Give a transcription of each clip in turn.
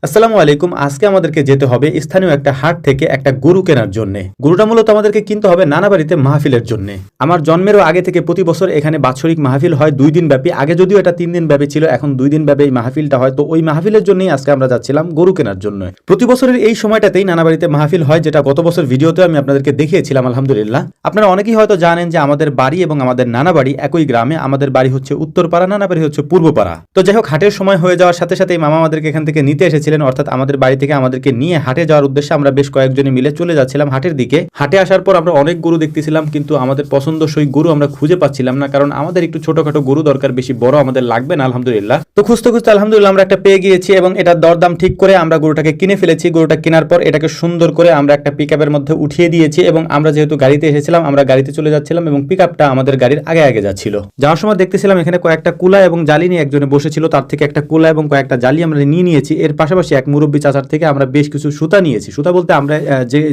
আসসালামু আলাইকুম। আজকে আমাদেরকে যেতে হবে স্থানীয় একটা হাট থেকে একটা গরু কেনার জন্য। গরুটা মূলত আমাদেরকে কিনতে হবে নানাবাড়িতে মাহফিলের জন্য। আমার জন্মেরও আগে থেকে প্রতি বছর এখানে বাৎসরিক মাহফিল হয় 2 দিন ব্যাপী। আগে যদিও এটা 3 দিন ব্যাপী ছিল, এখন 2 দিন ব্যাপী এই মাহফিলটা হয়। তো ওই মাহফিলের জন্যই আজকে আমরা যাচ্ছিলাম গরু কেনার জন্য। প্রতি বছরের এই সময়টাতেই নানাবাড়িতে মাহফিল হয়, যেটা গত বছর ভিডিওতে আমি আপনাদেরকে দেখিয়েছিলাম। আলহামদুলিল্লাহ, আপনারা অনেকেই হয়তো জানেন যে আমাদের বাড়ি এবং আমাদের নানাবাড়ি একই গ্রামে। আমাদের বাড়ি হচ্ছে উত্তরপাড়া, নানাবাড়ি হচ্ছে পূর্বপাড়া। তো যাই হোক, হাটের সময় হয়ে যাওয়ার সাথে সাথে মামা আমাদেরকে এখান থেকে নিতে এসেছিলেন, অর্থাৎ আমাদের বাড়ি থেকে আমাদেরকে নিয়ে হাটে যাওয়ার উদ্দেশ্যে আমরা বেশ কয়েকজনে মিলে চলে যাচ্ছিলাম হাটের দিকে। হাটে আসার পর আমরা অনেক গরু দেখতেছিলাম, কিন্তু আমাদের পছন্দসই গরু আমরা খুঁজে পাচ্ছিলাম না, কারণ আমাদের একটু ছোটখাটো গরু দরকার, বেশি বড় আমাদের লাগবে না। আলহামদুলিল্লাহ, তো খুঁজতে খুঁজতে আলহামদুলিল্লাহ আমরা একটা পেয়ে গিয়েছি এবং এটার দরদাম ঠিক করে আমরা গরুটাকে কিনে ফেলেছি। গরুটা কেনার পর এটাকে সুন্দর করে আমরা একটা পিকআপের মধ্যে উঠিয়ে দিয়েছি এবং আমরা যেহেতু গাড়িতে এসেছিলাম, আমরা গাড়িতে চলে যাচ্ছিলাম এবং পিকআপটা আমাদের গাড়ির আগে আগে যাচ্ছিল। যাওয়ার সময় দেখতেছিলাম এখানে কয়েকটা কুলা এবং জালি নিয়ে একজনে বসেছিল, তার থেকে একটা কুলা এবং কয়েকটা জালি আমরা নিয়ে নিয়েছি। এর পাশাপাশি এক মুরব্বী চাচার থেকে আমরা বেশ কিছু সুতা নিয়েছি। সুতা বলতে আমরা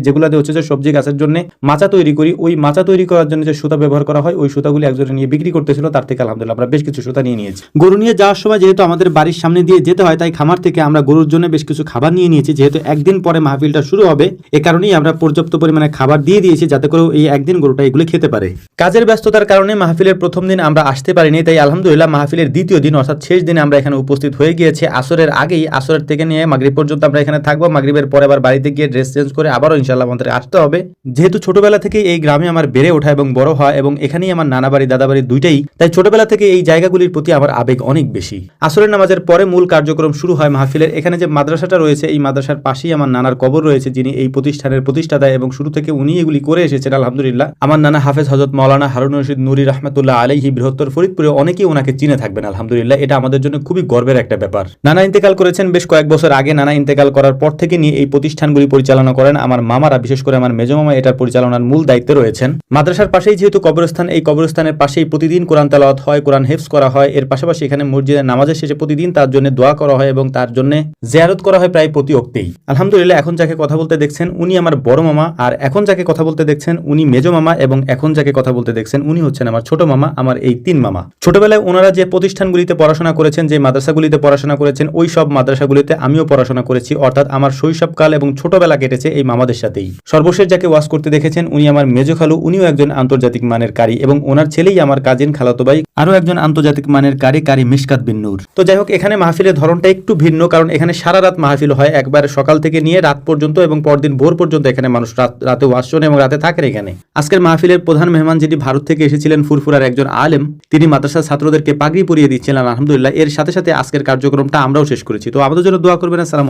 যেগুলাতে হচ্ছে যে সবজি গাছের জন্য মাচা তৈরি করি, ওই মাচা তৈরি করার জন্য যে সুতা ব্যবহার করা হয়, ওই সুতাগুলি একজনে নিয়ে বিক্রি করতেছিল, তার থেকে আলহামদুলিল্লাহ আমরা বেশ কিছু সুতা নিয়ে নিয়েছি। গরু নিয়ে যাওয়ার সময় যেহেতু আমাদের বাড়ির সামনে দিয়ে যেতে হয়, তাই খামার থেকে আমরা গরুর জন্য বেশ কিছু খাবার নিয়ে নিয়েছি। যেহেতু একদিন পরে মাহফিলটা শুরু হবে, এ কারণেই আমরা পর্যাপ্ত পরিমাণে খাবার দিয়ে দিয়েছি, যাতে করে এই একদিন গরুটা এগুলো খেতে পারে। কাজের ব্যস্ততার কারণে মাহফিলের প্রথম দিন আমরা আসতে পারিনি, তাই আলহামদুলিল্লাহ মাহফিলের দ্বিতীয় দিন অর্থাৎ শেষ দিনে আমরা এখানে উপস্থিত হয়ে গিয়েছি। আসরের আগেই, আসরের থেকে নিয়ে মাগরিব পর্যন্ত আমরা এখানে থাকবো। মাগরিবের পরে আবার বাড়িতে গিয়ে ড্রেস চেঞ্জ করে আবারও ইনশাআল্লাহ আমাদের আসতে হবে। যেহেতু ছোটবেলা থেকেই এই গ্রামে আমার বেড়ে ওঠা এবং বড় হওয়া এবং এখানেই আমার নানা বাড়ি দাদা বাড়ি দুইটাই, তাই ছোটবেলা থেকে এই জায়গাগুলির প্রতি আমার আবেগ অনেক বেশি। আসরের নামাজের পরে মূল কার্যক্রম শুরু হয় মাহফিলের। এখানে যে মাদ্রাসাটা রয়েছে, এই মাদ্রাসার পাশেই আমার নানার কবর রয়েছে, যিনি এই প্রতিষ্ঠানের প্রতিষ্ঠাতা এবং শুরু থেকে উনি এগুলি করে এসেছেন। আলহামদুলিল্লাহ, আমার নানা হাফেজ হযরত মাওলানা হারুন রশিদ নুরি রহমাতুল্লাহ আলাইহি বৃহত্তর ফরিদপুরে অনেকেই ওনাকে চিনে থাকবেন। আলহামদুলিল্লাহ, এটা আমাদের জন্য খুবই গর্বের একটা ব্যাপার। নানা ইন্তেকাল করেছেন বেশ কয়েক বছর আগে। নানা ইন্তেকাল করার পর থেকে নিয়ে এই প্রতিষ্ঠানগুলি পরিচালনা করেন আমার মামারা, বিশেষ করে আমার মেজো মামা এটার পরিচালনার মূল দায়িত্বে রয়েছেন। মাদ্রাসার পাশেই যেহেতু কবরস্থান, এই কবরস্থানের পাশেই প্রতিদিন কোরআন তেলাওয়াত হয়, কোরআন হিফজ করা হয়। এর পাশাপাশি এখানে মসজিদের নামাজের শেষে প্রতিদিন তার জন্য দোয়া করা হয় এবং তার জন্য জিয়ারত করা হয় প্রায় প্রতি ওক্তেই। আলহামদুলিল্লাহ, এখন যাকে কথা বলতে দেখছেন উনি আমার বড় মামা, আর এখন যাকে কথা বলতে দেখছেন উনি মেজো মামা, এবং এখন যাকে কথা বলতে দেখছেন উনি হচ্ছেন আমার ছোট মামা। আমার এই 3 মামা। ছোটবেলায় ওনারা যে প্রতিষ্ঠানগুলিতে পড়াশোনা করেছেন, যে মাদ্রাসাগুলিতে পড়াশোনা করেছেন, ওই সব মাদ্রাসাগুলিতে আমিও পড়াশোনা করেছি, অর্থাৎ আমার শৈশবকাল এবং ছোটবেলা কেটেছে এই মামাদের সাথেই। সর্বশেষ যাকে ওয়াজ করতে দেখেছেন উনি আমার মেজো খালু, উনিও একজন আন্তর্জাতিক মানের কারি এবং ওনার ছেলেই আমার কাজিন খালাতো ভাই, আরো একজন আন্তর্জাতিক মানের কারি মিশকাত বিন নূর। তো যাই হোক, এখানে মাহফিলের ধরনটা একটু ভিন্ন, কারণ এখানে সারা রাত মাহফিল হয়, একবার সকাল থেকে নিয়ে রাত পর্যন্ত এবং পরদিন ভোর পর্যন্ত এখানে মানুষ রাতে ওয়াজ শোনে এবং রাতে থাকেন এখানে। আজকের মাহফিলের প্রধান মেহমান যিনি ভারত থেকে এসেছিলেন, ফুরফুরার একজন আলেম, তিনি মাদ্রাসার ছাত্রদেরকে পাগড়ি পরিয়ে দিচ্ছিলেন। আলহামদুলিল্লাহ, এর সাথে সাথে আজকের কার্যক্রমটা আমরাও শেষ করেছি। তো আমাদের জন্য দোয়া করবেন। আসসালাম।